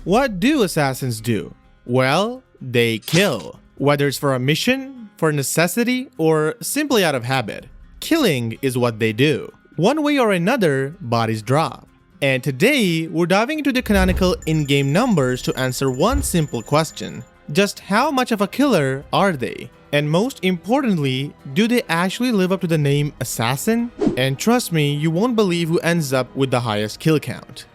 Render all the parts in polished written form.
What do assassins do? Well, they kill. Whether it's for a mission, for necessity, or simply out of habit. Killing is what they do. One way or another, bodies drop. And today, we're diving into the canonical in-game numbers to answer one simple question. Just how much of a killer are they? And most importantly, do they actually live up to the name assassin? And trust me, you won't believe who ends up with the highest kill count.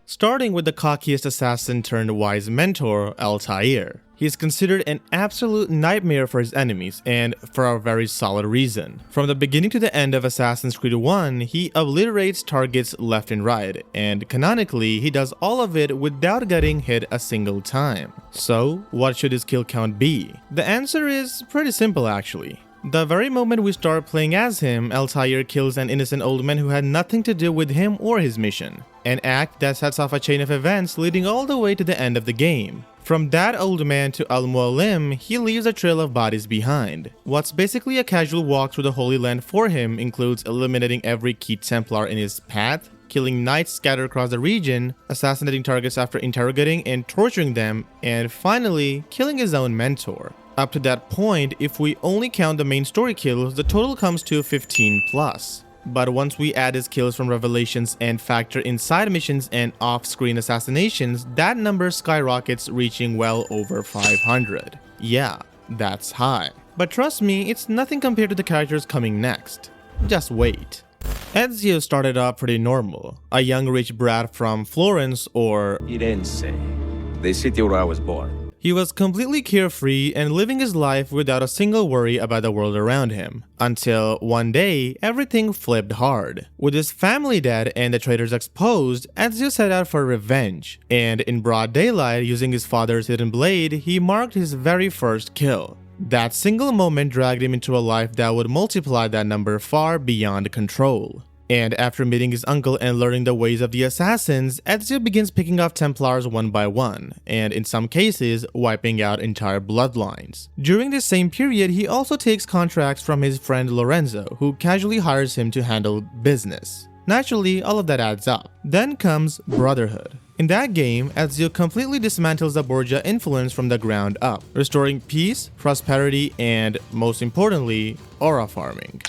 Starting with the cockiest assassin turned wise mentor, Altair. He is considered an absolute nightmare for his enemies, and for a very solid reason. From the beginning to the end of Assassin's Creed 1, he obliterates targets left and right, and canonically, he does all of it without getting hit a single time. So, what should his kill count be? The answer is pretty simple actually. The very moment we start playing as him, Altair kills an innocent old man who had nothing to do with him or his mission. An act that sets off a chain of events leading all the way to the end of the game. From that old man to Al-Mualim, he leaves a trail of bodies behind. What's basically a casual walk through the Holy Land for him includes eliminating every key Templar in his path, killing knights scattered across the region, assassinating targets after interrogating and torturing them, and finally, killing his own mentor. Up to that point, if we only count the main story kills, the total comes to 15 plus. But once we add his kills from Revelations and factor in side missions and off-screen assassinations, that number skyrockets, reaching well over 500. Yeah, that's high. But trust me, it's nothing compared to the characters coming next. Just wait. Ezio started off pretty normal, a young rich brat from Florence or Firenze, the city where I was born. He was completely carefree and living his life without a single worry about the world around him. Until one day, everything flipped hard. With his family dead and the traitors exposed, Ezio set out for revenge. And in broad daylight, using his father's hidden blade, he marked his very first kill. That single moment dragged him into a life that would multiply that number far beyond control. And after meeting his uncle and learning the ways of the assassins, Ezio begins picking off Templars one by one, and in some cases, wiping out entire bloodlines. During this same period, he also takes contracts from his friend Lorenzo, who casually hires him to handle business. Naturally, all of that adds up. Then comes Brotherhood. In that game, Ezio completely dismantles the Borgia influence from the ground up, restoring peace, prosperity, and, most importantly, aura farming.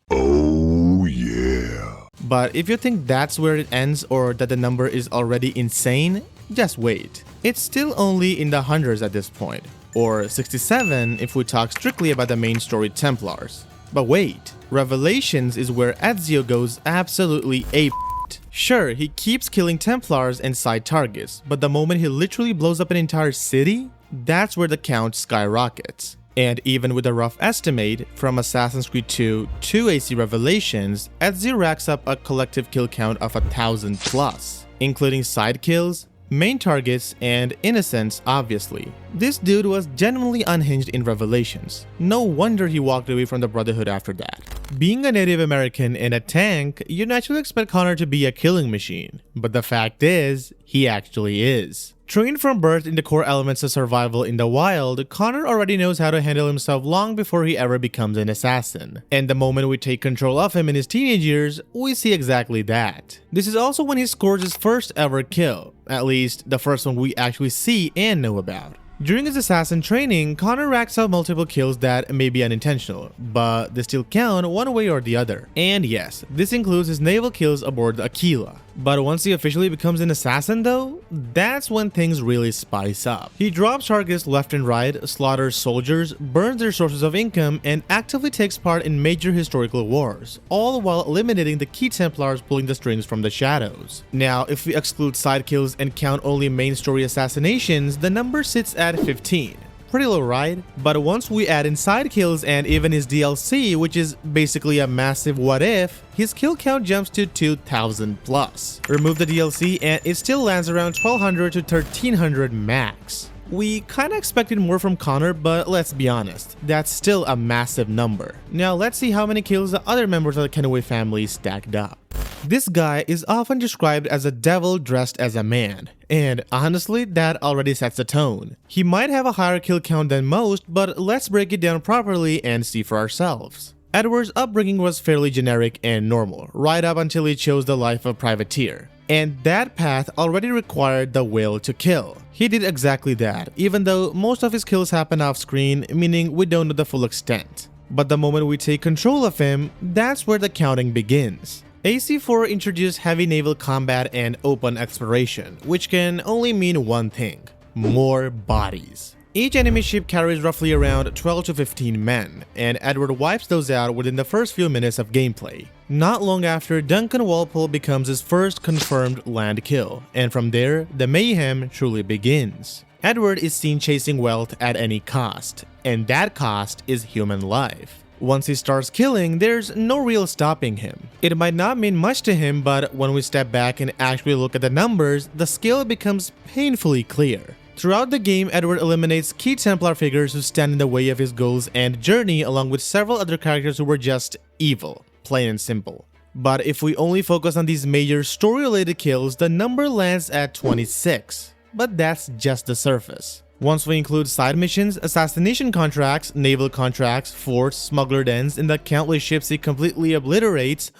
Oh yeah. But if you think that's where it ends or that the number is already insane, just wait. It's still only in the hundreds at this point, or 67 if we talk strictly about the main story Templars. But wait, Revelations is where Ezio goes absolutely ape-ed. Sure, he keeps killing Templars and side targets, but the moment he literally blows up an entire city, that's where the count skyrockets. And even with a rough estimate, from Assassin's Creed 2 to AC Revelations, Ezio racks up a collective kill count of 1,000 plus, including side kills, main targets, and innocents obviously. This dude was genuinely unhinged in Revelations. No wonder he walked away from the Brotherhood after that. Being a Native American and a tank, you naturally expect Connor to be a killing machine, but the fact is, he actually is. Trained from birth in the core elements of survival in the wild, Connor already knows how to handle himself long before he ever becomes an assassin. And the moment we take control of him in his teenage years, we see exactly that. This is also when he scores his first ever kill, at least the first one we actually see and know about. During his assassin training, Connor racks up multiple kills that may be unintentional, but they still count one way or the other. And yes, this includes his naval kills aboard the Aquila. But once he officially becomes an assassin though, that's when things really spice up. He drops targets left and right, slaughters soldiers, burns their sources of income, and actively takes part in major historical wars, all while eliminating the key Templars pulling the strings from the shadows. Now, if we exclude side kills and count only main story assassinations, the number sits at 15. Pretty low, right? But once we add in side kills and even his DLC, which is basically a massive what if, his kill count jumps to 2,000 plus. Remove the DLC and it still lands around 1,200 to 1,300 max. We kinda expected more from Connor, but let's be honest, that's still a massive number. Now let's see how many kills the other members of the Kenway family stacked up. This guy is often described as a devil dressed as a man, and honestly, that already sets the tone. He might have a higher kill count than most, but let's break it down properly and see for ourselves. Edward's upbringing was fairly generic and normal, right up until he chose the life of privateer. and that path already required the will to kill. He did exactly that, even though most of his kills happen off screen, meaning we don't know the full extent. But the moment we take control of him, that's where the counting begins. AC4 introduced heavy naval combat and open exploration, which can only mean one thing: more bodies. Each enemy ship carries roughly around 12 to 15 men, and Edward wipes those out within the first few minutes of gameplay. Not long after, Duncan Walpole becomes his first confirmed land kill, and from there, the mayhem truly begins. Edward is seen chasing wealth at any cost, and that cost is human life. Once he starts killing, there's no real stopping him. It might not mean much to him, but when we step back and actually look at the numbers, the scale becomes painfully clear. Throughout the game, Edward eliminates key Templar figures who stand in the way of his goals and journey, along with several other characters who were just evil, plain and simple. But if we only focus on these major story-related kills, the number lands at 26. But that's just the surface. Once we include side missions, assassination contracts, naval contracts, forts, smuggler dens, and the countless ships he completely obliterates,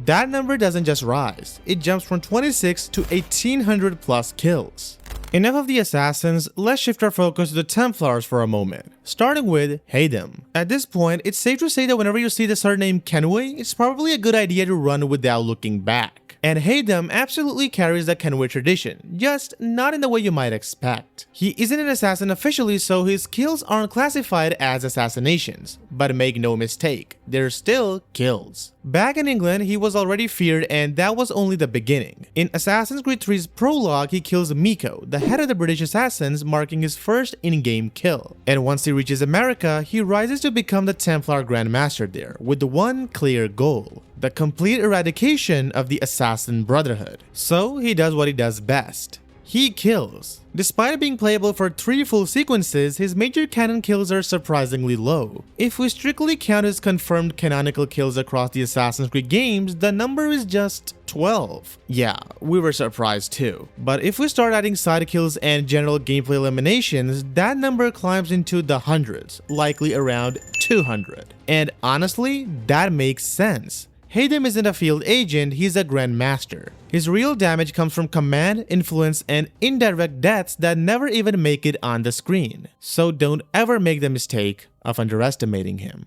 that number doesn't just rise, it jumps from 26 to 1800 plus kills. Enough of the assassins, let's shift our focus to the Templars for a moment, starting with Haytham. At this point, it's safe to say that whenever you see the surname Kenway, it's probably a good idea to run without looking back. And Haytham absolutely carries the Kenway tradition, just not in the way you might expect. He isn't an assassin officially, so his kills aren't classified as assassinations, but make no mistake, they're still kills. Back in England, he was already feared, and that was only the beginning. In Assassin's Creed 3's prologue, he kills Miko, the head of the British assassins, marking his first in-game kill. And once he reaches America, he rises to become the Templar Grand Master there, with one clear goal: the complete eradication of the Assassin Brotherhood. So he does what he does best. He kills. Despite being playable for 3 full sequences, his major canon kills are surprisingly low. If we strictly count his confirmed canonical kills across the Assassin's Creed games, the number is just 12. Yeah, we were surprised too. But if we start adding side kills and general gameplay eliminations, that number climbs into the hundreds, likely around 200. And honestly, that makes sense. Haytham isn't a field agent, he's a Grand Master. His real damage comes from command, influence, and indirect deaths that never even make it on the screen. So don't ever make the mistake of underestimating him.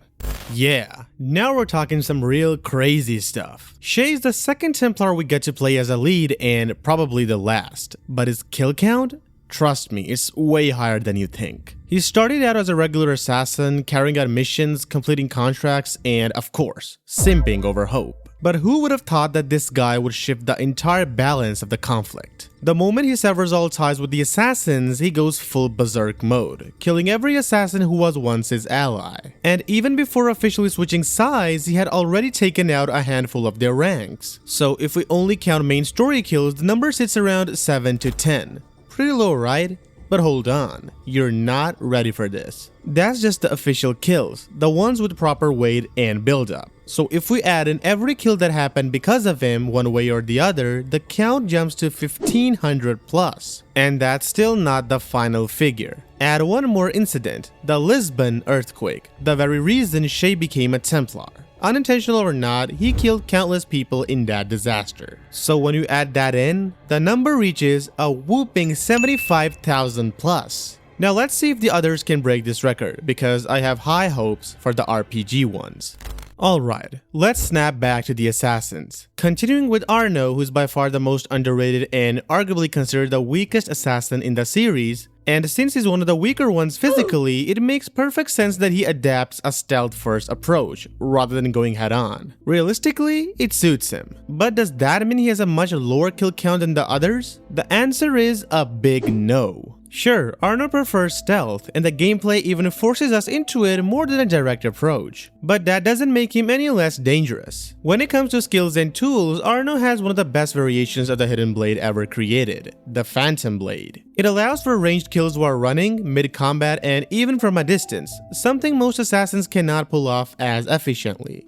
Yeah, now we're talking some real crazy stuff. Shay is the second Templar we get to play as a lead, and probably the last. But his kill count? Trust me, it's way higher than you think. He started out as a regular assassin, carrying out missions, completing contracts, and of course, simping over hope. But who would have thought that this guy would shift the entire balance of the conflict? The moment he severs all ties with the assassins, he goes full berserk mode, killing every assassin who was once his ally. And even before officially switching sides, he had already taken out a handful of their ranks. So if we only count main story kills, the number sits around 7 to 10. Pretty low, right? But hold on, you're not ready for this. That's just the official kills, the ones with proper weight and build-up. So if we add in every kill that happened because of him one way or the other, the count jumps to 1500 plus. And that's still not the final figure. Add one more incident, the Lisbon earthquake, the very reason Shay became a Templar. Unintentional or not, he killed countless people in that disaster. So when you add that in, the number reaches a whooping 75,000 plus. Now let's see if the others can break this record, because I have high hopes for the RPG ones. Alright, let's snap back to the assassins. Continuing with Arno, who's by far the most underrated and arguably considered the weakest assassin in the series, and since he's one of the weaker ones physically, it makes perfect sense that he adapts a stealth-first approach, rather than going head-on. Realistically, it suits him. But does that mean he has a much lower kill count than the others? The answer is a big no. Sure, Arno prefers stealth, and the gameplay even forces us into it more than a direct approach. But that doesn't make him any less dangerous. When it comes to skills and tools, Arno has one of the best variations of the hidden blade ever created, the Phantom Blade. It allows for ranged kills while running, mid-combat, and even from a distance, something most assassins cannot pull off as efficiently.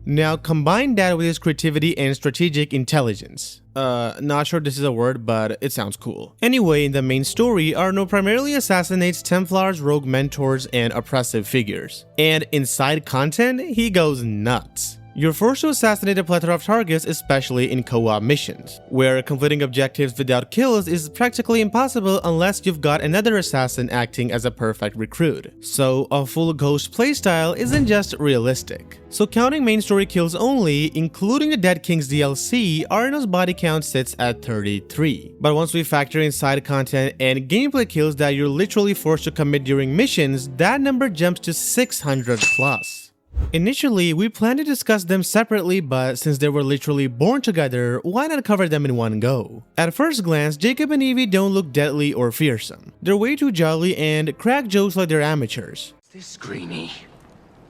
Now combine that with his creativity and strategic intelligence. Not sure this is a word, but it sounds cool. Anyway, in the main story, Arno primarily assassinates Templars, rogue mentors, and oppressive figures. And inside content, he goes nuts. You're forced to assassinate a plethora of targets, especially in co-op missions, where completing objectives without kills is practically impossible unless you've got another assassin acting as a perfect recruit. So a full ghost playstyle isn't just realistic. So counting main story kills only, including the Dead King's DLC, Arno's body count sits at 33. But once we factor in side content and gameplay kills that you're literally forced to commit during missions, that number jumps to 600 plus. Initially, we planned to discuss them separately, but since they were literally born together, why not cover them in one go? At first glance, Jacob and Evie don't look deadly or fearsome. They're way too jolly and crack jokes like they're amateurs. This greenie.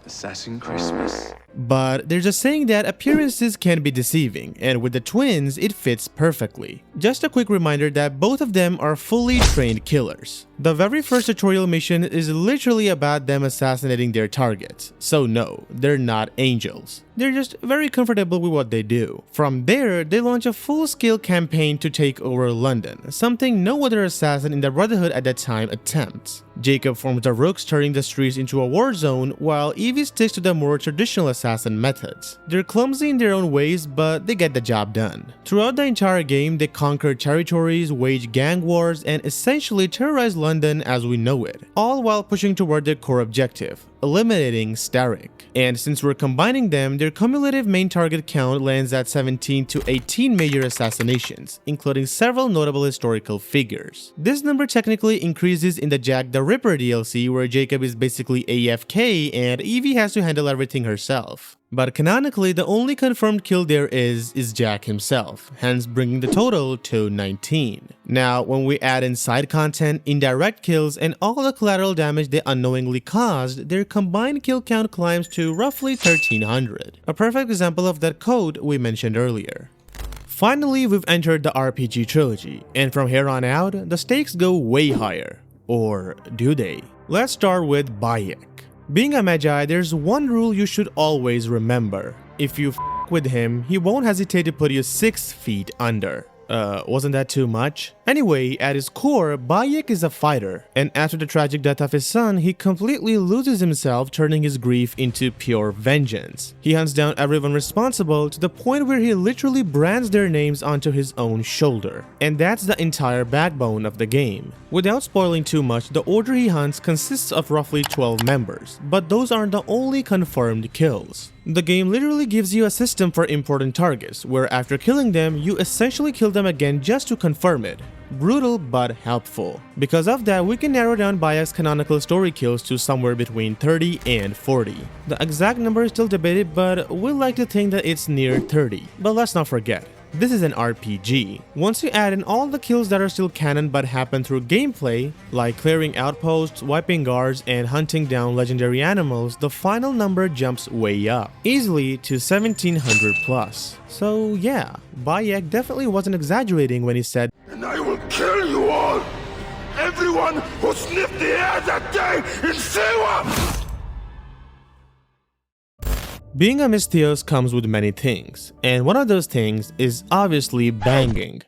Assassin Christmas. But there's a saying that appearances can be deceiving, and with the twins, it fits perfectly. Just a quick reminder that both of them are fully trained killers. The very first tutorial mission is literally about them assassinating their targets, so no, they're not angels. They're just very comfortable with what they do. From there, they launch a full-scale campaign to take over London, something no other assassin in the Brotherhood at that time attempts. Jacob forms the Rooks, turning the streets into a war zone, while Evie sticks to the more traditional assassin methods. They're clumsy in their own ways, but they get the job done. Throughout the entire game, they conquer territories, wage gang wars, and essentially terrorize London as we know it, all while pushing toward their core objective: eliminating Starrick. And since we're combining them, their cumulative main target count lands at 17 to 18 major assassinations, including several notable historical figures. This number technically increases in the Jack the Ripper DLC, where Jacob is basically AFK and Evie has to handle everything herself. But canonically, the only confirmed kill there is Jack himself, hence bringing the total to 19. Now, when we add in side content, indirect kills, and all the collateral damage they unknowingly caused, their combined kill count climbs to roughly 1300. A perfect example of that code we mentioned earlier. Finally, we've entered the RPG trilogy, and from here on out, the stakes go way higher. Or do they? Let's start with Bayek. Being a Magi, there's one rule you should always remember. If you f with him, he won't hesitate to put you 6 feet under. Wasn't that too much? Anyway, at his core, Bayek is a fighter, and after the tragic death of his son, he completely loses himself, turning his grief into pure vengeance. He hunts down everyone responsible to the point where he literally brands their names onto his own shoulder. And that's the entire backbone of the game. Without spoiling too much, the order he hunts consists of roughly 12 members, but those aren't the only confirmed kills. The game literally gives you a system for important targets, where after killing them, you essentially kill them again just to confirm it. Brutal but helpful. Because of that, we can narrow down Bayek's canonical story kills to somewhere between 30 and 40. The exact number is still debated, but we like to think that it's near 30. But let's not forget, this is an RPG. Once you add in all the kills that are still canon but happen through gameplay, like clearing outposts, wiping guards, and hunting down legendary animals, the final number jumps way up, easily to 1700 plus. So yeah, Bayek definitely wasn't exaggerating when he said, And I will kill you all! Everyone who sniffed the air that day in Siwa! Being a Misthios comes with many things, and one of those things is obviously banging.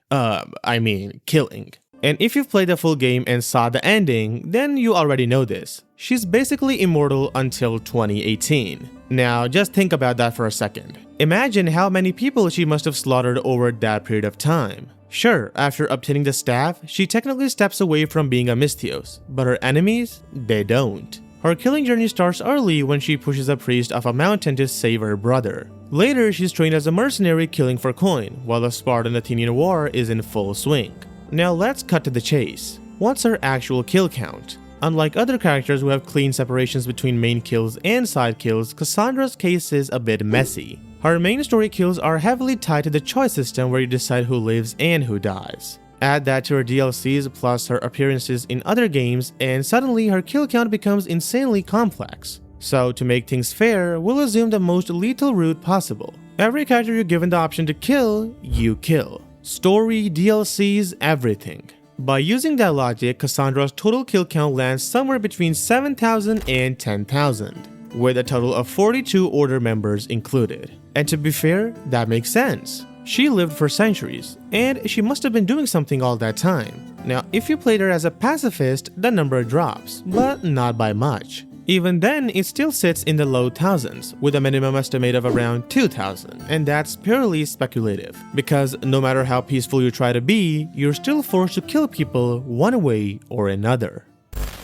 Killing. And if you've played the full game and saw the ending, then you already know this. She's basically immortal until 2018. Now, just think about that for a second. Imagine how many people she must have slaughtered over that period of time. Sure, after obtaining the staff, she technically steps away from being a Misthios, but her enemies, they don't. Her killing journey starts early when she pushes a priest off a mountain to save her brother. Later, she's trained as a mercenary killing for coin, while the Spartan-Athenian war is in full swing. Now let's cut to the chase. What's her actual kill count? Unlike other characters who have clean separations between main kills and side kills, Kassandra's case is a bit messy. Her main story kills are heavily tied to the choice system where you decide who lives and who dies. Add that to her DLCs plus her appearances in other games, and suddenly her kill count becomes insanely complex. So to make things fair, we'll assume the most lethal route possible. Every character you're given the option to kill, you kill. Story, DLCs, everything. By using that logic, Kassandra's total kill count lands somewhere between 7,000 and 10,000, with a total of 42 Order members included. And to be fair, that makes sense. She lived for centuries, and she must have been doing something all that time. Now, if you played her as a pacifist, the number drops, but not by much. Even then, it still sits in the low thousands, with a minimum estimate of around 2,000, and that's purely speculative, because no matter how peaceful you try to be, you're still forced to kill people one way or another.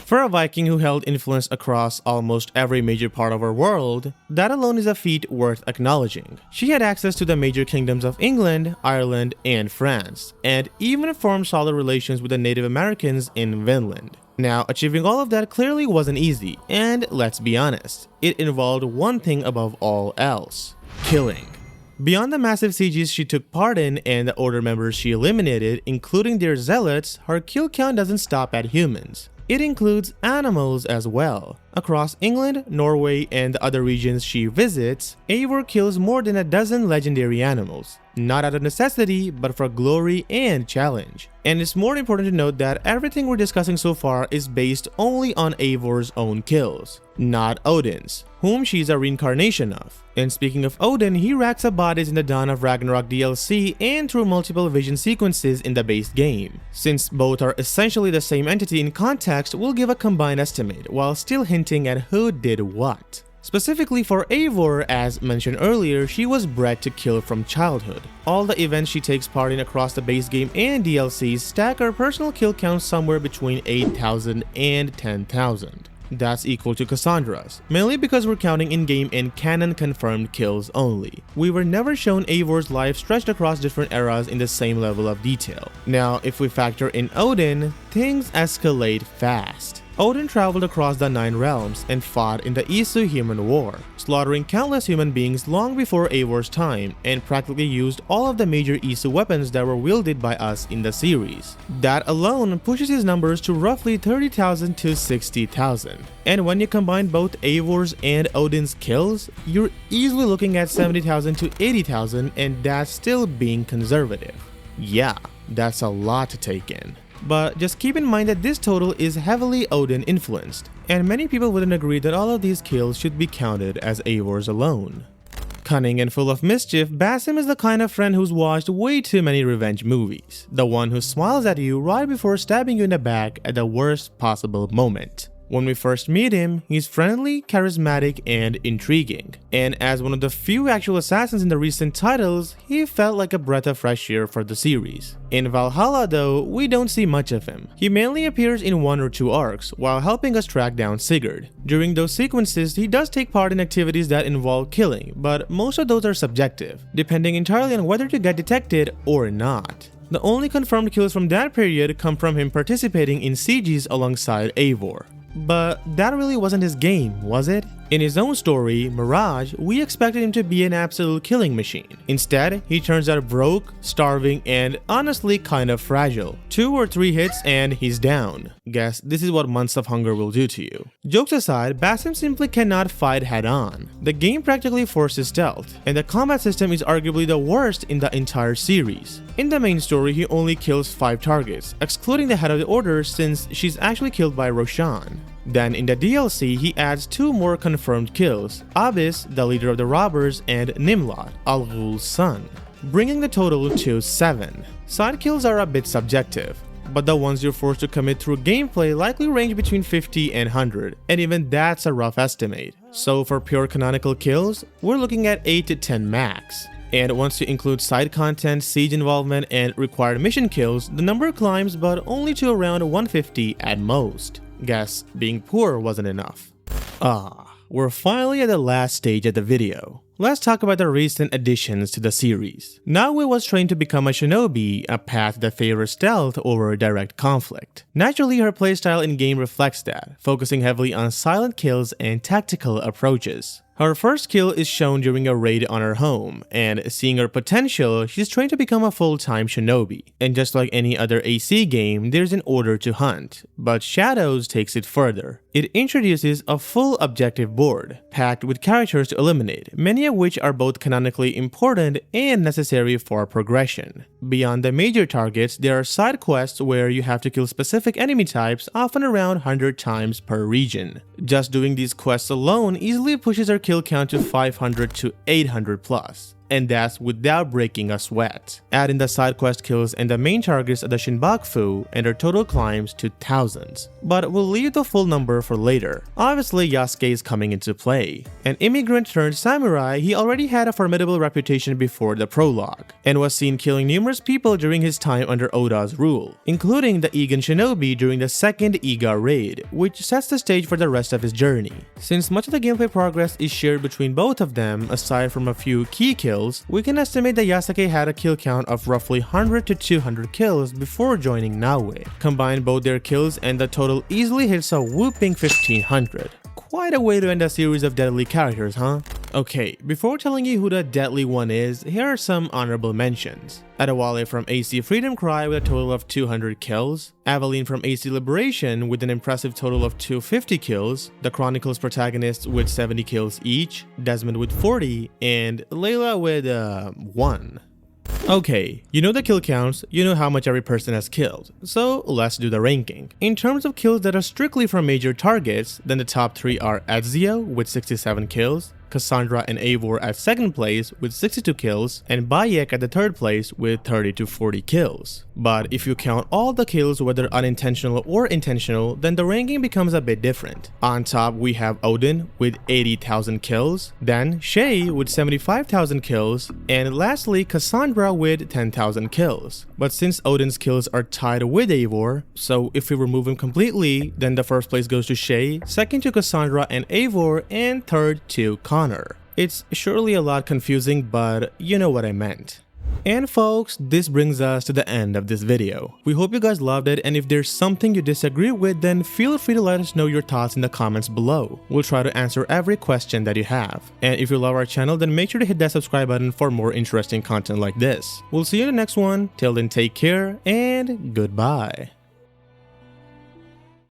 For a Viking who held influence across almost every major part of our world, that alone is a feat worth acknowledging. She had access to the major kingdoms of England, Ireland, and France, and even formed solid relations with the Native Americans in Vinland. Now, achieving all of that clearly wasn't easy, and let's be honest, it involved one thing above all else: killing. Beyond the massive sieges she took part in and the order members she eliminated, including their zealots, her kill count doesn't stop at humans. It includes animals as well. Across England, Norway, and the other regions she visits, Eivor kills more than a dozen legendary animals, not out of necessity, but for glory and challenge. And it's more important to note that everything we're discussing so far is based only on Eivor's own kills, not Odin's, whom she's a reincarnation of. And speaking of Odin, he racks up bodies in the Dawn of Ragnarok DLC and through multiple vision sequences in the base game. Since both are essentially the same entity in context, we'll give a combined estimate, while still hinting at who did what. Specifically for Eivor, as mentioned earlier, she was bred to kill from childhood. All the events she takes part in across the base game and DLCs stack her personal kill count somewhere between 8,000 and 10,000. That's equal to Kassandra's, mainly because we're counting in-game and canon-confirmed kills only. We were never shown Eivor's life stretched across different eras in the same level of detail. Now, if we factor in Odin, things escalate fast. Odin traveled across the 9 realms and fought in the Isu Human War, slaughtering countless human beings long before Eivor's time, and practically used all of the major Isu weapons that were wielded by us in the series. That alone pushes his numbers to roughly 30,000 to 60,000. And when you combine both Eivor's and Odin's kills, you're easily looking at 70,000 to 80,000, and that's still being conservative. Yeah, that's a lot to take in. But just keep in mind that this total is heavily Odin influenced, and many people wouldn't agree that all of these kills should be counted as Eivor's alone. Cunning and full of mischief, Basim is the kind of friend who's watched way too many revenge movies, the one who smiles at you right before stabbing you in the back at the worst possible moment. When we first meet him, he's friendly, charismatic, and intriguing. And as one of the few actual assassins in the recent titles, he felt like a breath of fresh air for the series. In Valhalla though, we don't see much of him. He mainly appears in 1 or 2 arcs, while helping us track down Sigurd. During those sequences, he does take part in activities that involve killing, but most of those are subjective, depending entirely on whether to get detected or not. The only confirmed kills from that period come from him participating in sieges alongside Eivor. But that really wasn't his game, was it? In his own story, Mirage, we expected him to be an absolute killing machine. Instead, he turns out broke, starving, and honestly kind of fragile. 2 or 3 hits and he's down. Guess this is what months of hunger will do to you. Jokes aside, Basim simply cannot fight head on. The game practically forces stealth, and the combat system is arguably the worst in the entire series. In the main story, he only kills 5 targets, excluding the head of the order since she's actually killed by Roshan. Then in the DLC, he adds 2 more confirmed kills, Abyss, the leader of the robbers, and Nimlot, Al Ghul's son, bringing the total to 7. Side kills are a bit subjective, but the ones you're forced to commit through gameplay likely range between 50 and 100, and even that's a rough estimate. So for pure canonical kills, we're looking at 8 to 10 max. And once you include side content, siege involvement, and required mission kills, the number climbs but only to around 150 at most. Guess being poor wasn't enough. We're finally at the last stage of the video. Let's talk about the recent additions to the series. Naoe was trained to become a shinobi, a path that favors stealth over direct conflict. Naturally, her playstyle in-game reflects that, focusing heavily on silent kills and tactical approaches. Her first kill is shown during a raid on her home, and seeing her potential, she's trained to become a full-time shinobi. And just like any other AC game, there's an order to hunt, but Shadows takes it further. It introduces a full objective board, packed with characters to eliminate, many of which are both canonically important and necessary for progression. Beyond the major targets, there are side quests where you have to kill specific enemy types, often around 100 times per region. Just doing these quests alone easily pushes our kill count to 500 to 800 plus. and that's without breaking a sweat. Add in the side quest kills and the main targets of the Shinbakufu, and their total climbs to thousands. But we'll leave the full number for later. Obviously, Yasuke is coming into play. An immigrant turned samurai, he already had a formidable reputation before the prologue, and was seen killing numerous people during his time under Oda's rule, including the Egan Shinobi during the second Iga raid, which sets the stage for the rest of his journey. Since much of the gameplay progress is shared between both of them, aside from a few key kills, we can estimate that Yasuke had a kill count of roughly 100 to 200 kills before joining Naoe. Combine both their kills and the total easily hits a whooping 1500. Quite a way to end a series of deadly characters, huh? Okay, before telling you who the deadly one is, here are some honorable mentions. Adewale from AC Freedom Cry with a total of 200 kills, Aveline from AC Liberation with an impressive total of 250 kills, the Chronicles protagonists with 70 kills each, Desmond with 40, and Layla with 1. Okay, you know the kill counts, you know how much every person has killed, so let's do the ranking. In terms of kills that are strictly from major targets, then the top 3 are Ezio with 67 kills, Kassandra and Eivor at 2nd place with 62 kills, and Bayek at the 3rd place with 30 to 40 kills. But if you count all the kills, whether unintentional or intentional, then the ranking becomes a bit different. On top we have Odin with 80,000 kills, then Shay with 75,000 kills, and lastly Kassandra with 10,000 kills. But since Odin's kills are tied with Eivor, so if we remove him completely, then the 1st place goes to Shay, 2nd to Kassandra and Eivor, and 3rd to Connor. It's surely a lot confusing, but you know what I meant. And folks, this brings us to the end of this video. We hope you guys loved it, and if there's something you disagree with, then feel free to let us know your thoughts in the comments below. We'll try to answer every question that you have. And if you love our channel, then make sure to hit that subscribe button for more interesting content like this. We'll see you in the next one. Till then, take care and goodbye.